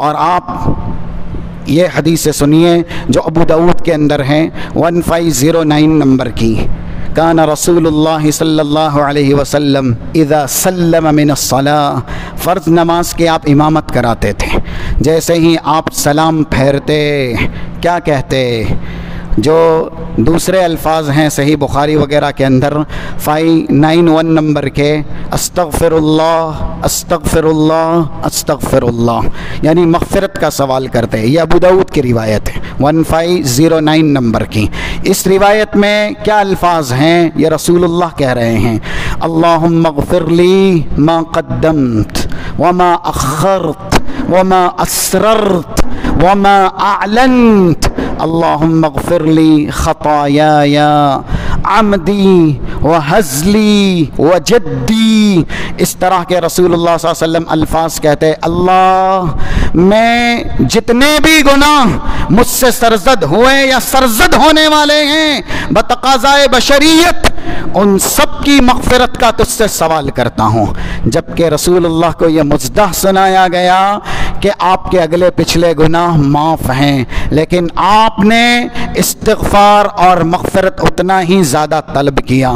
اور آپ یہ حدیث سنیے جو ابو داؤد کے اندر ہیں 1509 نمبر کی. کان رسول اللہ صلی اللہ علیہ وسلم اذا سلم من الصلاۃ، فرض نماز کے آپ امامت کراتے تھے، جیسے ہی آپ سلام پھیرتے کیا کہتے؟ جو دوسرے الفاظ ہیں صحیح بخاری وغیرہ کے اندر 591 نمبر کے، استغفر اللہ استغفر اللہ استغفر اللہ، یعنی مغفرت کا سوال کرتے ہیں. یہ ابو داؤد کی روایت ہے 1509 نمبر کی. اس روایت میں کیا الفاظ ہیں؟ یہ رسول اللہ کہہ رہے ہیں اللہم اغفر لی ما قدمت وما اخرت وما اسررت وما اعلنت اللہم اغفر لی خطایای عمدی وہزلی وجدی. اس طرح کے رسول اللہ صلی اللہ علیہ وسلم الفاظ کہتے، اللہ میں جتنے بھی گناہ مجھ سے سرزد ہوئے یا سرزد ہونے والے ہیں بتقاضائے بشریت، ان سب کی مغفرت کا تجھ سے سوال کرتا ہوں. جبکہ رسول اللہ کو یہ مزدہ سنایا گیا کہ آپ کے اگلے پچھلے گناہ معاف ہیں، لیکن آپ نے استغفار اور مغفرت اتنا ہی زیادہ طلب کیا.